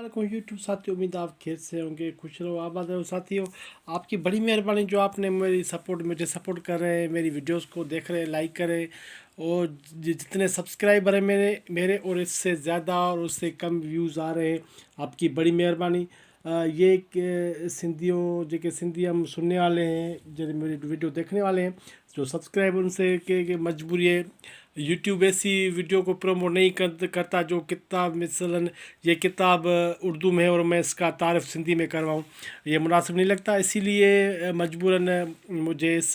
वालेकुम यूट्यूब साथियों, उम्मीद आप खैर से होंगे, खुश रहो, आबाद रहो। साथियों, आपकी बड़ी मेहरबानी जो आपने मुझे सपोर्ट कर रहे हैं, मेरी वीडियोस को देख रहे हैं, लाइक करें। और जितने सब्सक्राइबर हैं मेरे मेरे और इससे ज़्यादा और उससे कम व्यूज़ आ रहे हैं, आपकी बड़ी मेहरबानी। ये सिंधियों जेके सिंधी हम सुनने वाले हैं, जो मेरी वीडियो देखने वाले हैं, जो सब्सक्राइब उनसे के मजबूरी है। यूट्यूब ऐसी वीडियो को प्रमोट नहीं करता जो किताब मिसलन ये किताब उर्दू में है और मैं इसका तारफ़ सिंधी में करवाऊँ, ये मुनासिब नहीं लगता। इसीलिए मजबूरन मुझे इस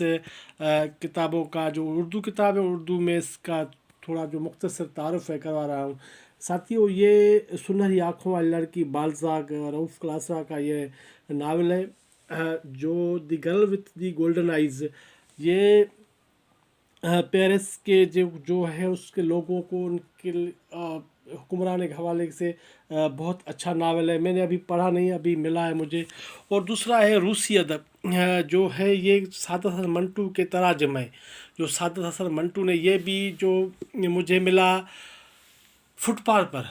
किताबों का जो उर्दू किताब है, उर्दू में इसका थोड़ा जो मुख्तसर तारफ़ है करवा रहा हूँ। साथियों, ये सुनहरी आँखों वाली लड़की बाल्ज़ाक रऊफ़ क्लासरा का ये नावल है, जो the girl with the golden eyes. ये पेरिस के जो है उसके लोगों को उनके हुक्मरान के हवाले से बहुत अच्छा नावल है। मैंने अभी पढ़ा नहीं, अभी मिला है मुझे। और दूसरा है रूसी अदब, जो है ये सादत हसन मंटू के तराजम है। जो सादत हसन मंटू ने ये भी जो मुझे मिला फुटपाथ पर,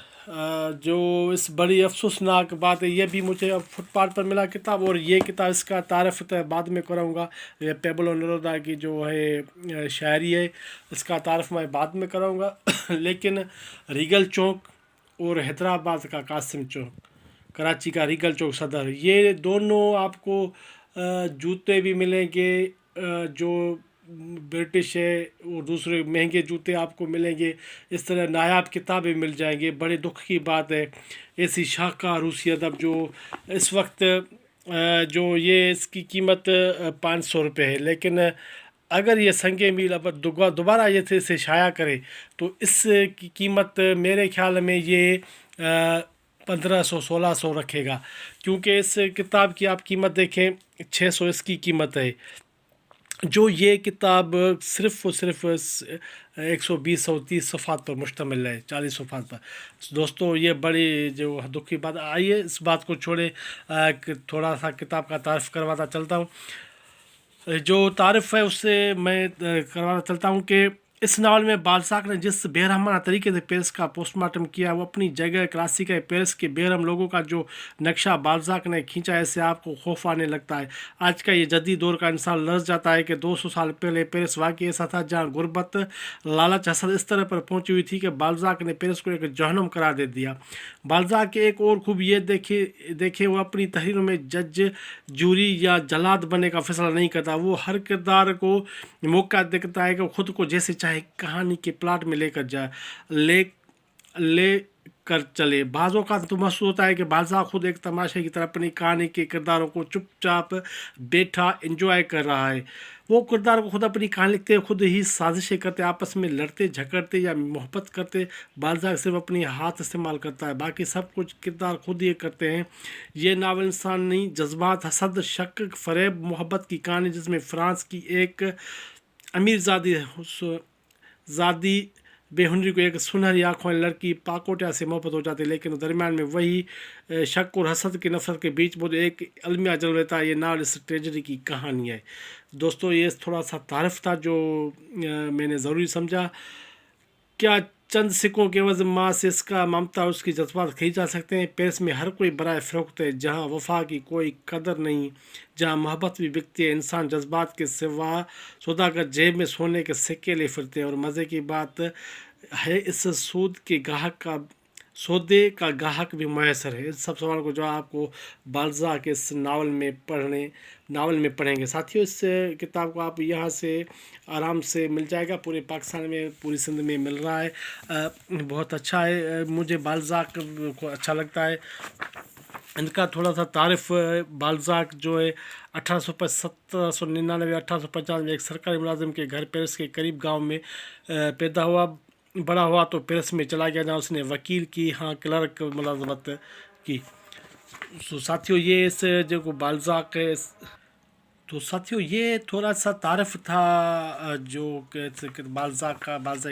जो इस बड़ी अफसोसनाक बात है, ये भी मुझे अब फुटपाथ पर मिला किताब। और ये किताब इसका तारफ़ तो बाद में कराऊँगा, ये पेबलो नरोदा की जो है शायरी है, इसका तारफ़ मैं बाद में कराऊँगा। लेकिन रीगल चौक और हैदराबाद का कासिम चौक, कराची का रीगल चौक सदर, ये दोनों आपको जूते भी मिलेंगे जो ब्रिटिश है, और दूसरे महंगे जूते आपको मिलेंगे। इस तरह नायाब किताबें मिल जाएंगे। बड़े दुख की बात है, ऐसी शाहकार रूसी अदब जो इस वक्त जो ये इसकी कीमत 500 रुपये है, लेकिन अगर ये संगे मील अब दोबारा ये इसे शाया करे तो इस की कीमत मेरे ख्याल में ये 1500-1600 रखेगा। क्योंकि इस किताब की आप कीमत देखें, 600 इसकी कीमत है। जो ये किताब सिर्फ़ और सिर्फ 120-130 सफ़ात पर मुश्तमिल है, 40 सफ़ात पर। दोस्तों, ये बड़ी जो दुख की बात। आइए इस बात को छोड़े, थोड़ा सा किताब का तारफ़ करवाता चलता हूँ। जो तारफ़ है उससे मैं करवाना चलता हूँ कि इस नावल में बाल्ज़ाक ने जिस बेरहमाना तरीके से पेरिस का पोस्टमार्टम किया, वो अपनी जगह क्लासिक है। पेरिस के बेरहम लोगों का जो नक्शा बाल्ज़ाक ने खींचा है, इससे आपको खौफ आने लगता है। आज का ये जदीद दौर का इंसान लर्ज़ जाता है कि 200 साल पहले पेरिस वाकई ऐसा था जहाँ गुर्बत, लालच, हसद इस तरह पर पहुँची हुई थी कि बाल्ज़ाक ने पेरिस को एक जहन्नुम करार दे दिया। बाल्ज़ाक के एक और खूब ये देखे वो अपनी तहरीरों में जज, जूरी या जल्लाद बनने का फैसला नहीं करता। वो हर किरदार को मौका देखता है कि वो खुद को जैसे चाहे कहानी के प्लाट में लेकर जाए, ले कर चले। बाज़ औक़ात तो महसूस होता है कि बाल्ज़ाक खुद एक तमाशे की तरह अपनी कहानी के किरदारों को चुपचाप बैठा एंजॉय कर रहा है। वो किरदार को खुद अपनी कहानी लिखते, खुद ही साजिशें करते, आपस में लड़ते झगड़ते या मोहब्बत करते। बाल्ज़ाक सिर्फ अपनी हाथ इस्तेमाल करता है, बाकी सब कुछ किरदार खुद ही करते हैं। ये नावल इंसानी जज्बात, हसद, शक, फ़रेब, मोहब्बत की कहानी, जिसमें फ़्रांस की एक अमीर ज़ादी बेहुनरी को एक सुनहरी आँखों वाली लड़की पाकोटिया से मोहब्बत हो जाती है, लेकिन दरमियान में वही शक और हसद की नफरत के बीच वो एक अलमिया जल रहता है। ये नावल इस ट्रेजडी की कहानी है। दोस्तों, ये थोड़ा सा तारफ़ था जो मैंने ज़रूरी समझा। क्या चंद सिक्कों के वज़न माँ से इसका ममता उसकी जज्बात खरीद जा सकते हैं? पेरिस में हर कोई बराए फ़रोख्त है, जहाँ वफ़ा की कोई कदर नहीं, जहाँ मोहब्बत भी बिकती है। इंसान जज्बात के सिवा सौदागर जेब में सोने के सिक्के ले फिरते हैं। और मज़े की बात है, इस सौदे का गाहक भी मैसर है। इस सब सवाल को जो आपको बाल्ज़ाक के इस नावल में पढ़ेंगे। साथियों, इस किताब को आप यहाँ से आराम से मिल जाएगा, पूरे पाकिस्तान में, पूरी सिंध में मिल रहा है। बहुत अच्छा है, मुझे बाल्ज़ाक को अच्छा लगता है। इनका थोड़ा सा तारफ़, बाल्ज़ाक जो है 1799-1850 में एक सरकारी मुलाजिम के घर पेरिस के करीब गांव में पैदा हुआ, बड़ा हुआ तो पेरिस में चला गया, जहाँ उसने वकील की क्लर्क मुलाजमत की। तो साथियों, ये इस जो बाल्ज़ाक है, तो साथियों ये थोड़ा सा तारफ़ था जो बाल्ज़ाक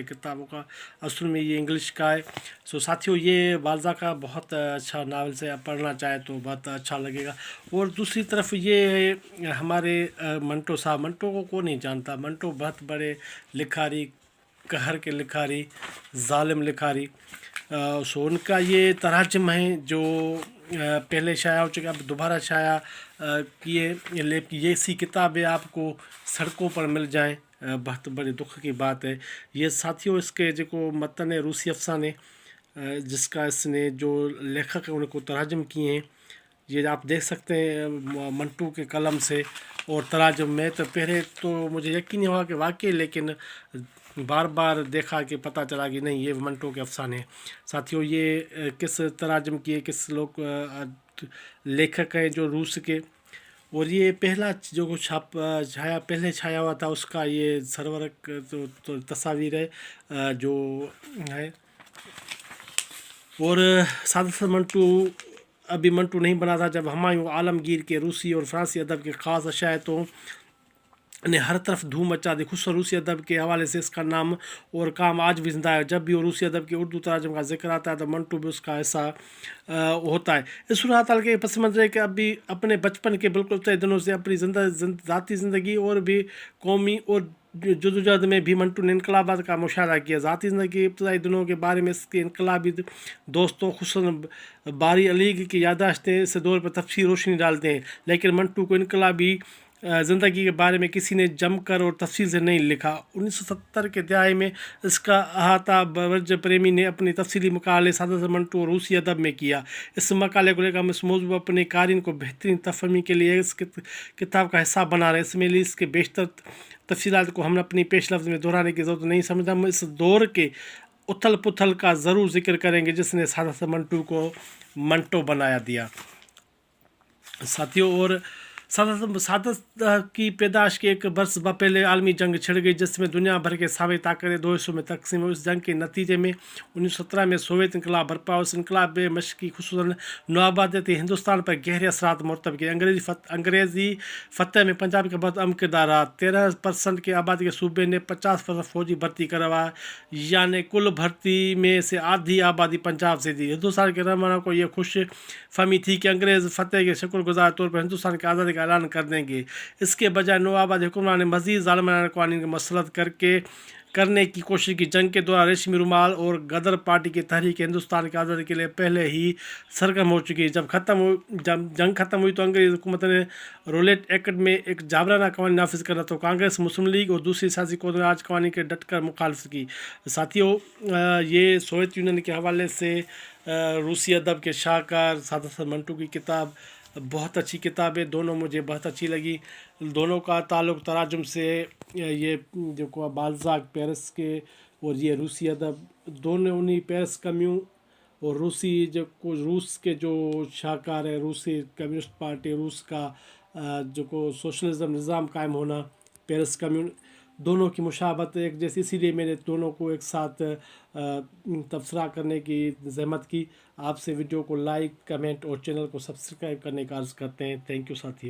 किताबों का। असल में ये इंग्लिश का है। सो साथियों, ये बाल्ज़ाक का बहुत अच्छा नावल से आप पढ़ना चाहे तो बहुत अच्छा लगेगा। और दूसरी तरफ ये हमारे मंटो साहब, मंटो को कौन नहीं जानता। मंटो बहुत बड़े लिखारी, कहर के लिखारी, ज़ालिम लिखारी। सो उनका ये तराजम है जो पहले शाया हो चुका, अब दोबारा शाया किए, ये सी किताबें आपको सड़कों पर मिल जाएं, बहुत बड़ी दुख की बात है ये साथियों। इसके जो मतन है रूसी अफसाने जिसका इसने जो लेखक है उनको तराजम किए हैं, ये आप देख सकते हैं मंटू के कलम से और तराजम में। तो पहले तो मुझे यकीन नहीं हुआ कि वाकई, लेकिन बार बार देखा कि पता चला कि नहीं ये मंटू के अफसाने हैं। साथियों ये किस तराजम किए, किस लोग लेखक हैं जो रूस के, और ये पहला जो छाया पहले छाया हुआ था उसका ये सरवरक तो तस्वीर है जो है। और सादत मंटू अभी मंटू नहीं बना था जब हुमायूं आलमगीर के रूसी और फ्रांसी अदब के ख़ास अशायतों ने हर तरफ धूम मचा दी। खुद रूसी अदब के हवाले से इसका नाम और काम आज भी जिंदा है। जब भी वो रूसी अदब के उर्दू तराजम का जिक्र आता है तो मंटू भी उसका हिस्सा होता है। इस सूरत हाल के पस मंजर कि अभी अपने बचपन के बिल्कुल तय दिनों से अपनी ज़ाती ज़िंदगी और भी कौमी और जदोजहद में भी मंटू ने इनकलाबात का मुशाहदा किया। ज़ाती ज़िंदगी इब्तदाई दिनों के बारे में इसके इनकलाबी दोस्तों खुसन बारी अलीग की यादाश्तें इस दौर पर तफसील रोशनी डालते हैं, लेकिन मंटू को इनकलाबी ज़िंदगी के बारे में किसी ने जमकर और तफसील से नहीं लिखा। 1970 के दहाई में इसका अहाता बवर्ज प्रेमी ने अपनी तफसीली मकाले सादत मंटू और रूसी अदब में किया। इस मकाले को लेकर हम इस मौजूद अपने कारीन को बेहतरीन तफहमी के लिए इस किताब का हिस्सा बना रहे हैं। इसमें इसके बेशतर तफसीलात को हम अपनी पेश लफ्ज़ में दोहराने की ज़रूरत नहीं समझा। हम इस दौर के उथल पुथल का ज़रूर जिक्र करेंगे जिसने सादत मंटू को मंटो बनाया दिया। साथियों और सादत की पैदाश के एक बरस पहले आलमी जंग छिड़ गई जिसमें दुनिया भर के सावे ताकतें दो हिस्सों में तकसीम हुई। इस जंग के नतीजे में 1917 में सोवियत इनकलाब बरपा। उस इनकलाब में मशक़ी खुसूसन नवाबादियती हिंदुस्तान पर गहरे असरात मुरतब किए। अंग्रेज़ी फतह में पंजाब का बहुत अहम किरदार रहा। 13% के आबादी के सूबे ने 50% फौजी भर्ती करवाया, यानी कुल भर्ती में से आधी आबादी पंजाब से थी। हिंदुस्तान के रहनुमाओं को यह खुश फहमी थी कि अंग्रेज़ फतेह के शुक्रगुजार तौर पर हिंदुस्तान की आज़ादी का ऐलान कर देंगे। इसके बजाय नवाबादी हुक्मरान ने मज़ीद ज़ालिमाना क़वानीन की मसलत करने की कोशिश की। जंग के दौरान रेशमी रुमाल और गदर पार्टी की तहरीक हिंदुस्तान की आज़ादी के लिए पहले ही सरगर्म हो चुकी। जब जंग ख़त्म हुई तो अंग्रेज़ हुकूमत ने रोलेट एक्ट में एक जाबराना कवानी नाफिज करना तो कांग्रेस, मुस्लिम लीग और दूसरी सियासी क़ुव्वतों ने आज कवानी के डट कर मुखालफत की। साथियों ये सोवियत यूनियन के हवाले से रूसी अदब के शाहकार सादत मंटू की किताब बहुत अच्छी किताब है। दोनों मुझे बहुत अच्छी लगी। दोनों का ताल्लुक़ तराजुम से, ये जो को बाल्ज़ाक पेरिस के और ये रूसी अदब, दोनों उन्हीं पेरिस कम्यून और रूसी रूस के जो शाहकार है, रूसी कम्युनिस्ट पार्टी रूस का जो को सोशलिज्म निज़ाम कायम होना, पेरिस कम्यून, दोनों की मुशाबत एक जैसी, इसीलिए मैंने दोनों को एक साथ तबसरा करने की ज़हमत की। आपसे वीडियो को लाइक, कमेंट और चैनल को सब्सक्राइब करने का अर्ज़ करते हैं। थैंक यू साथियों।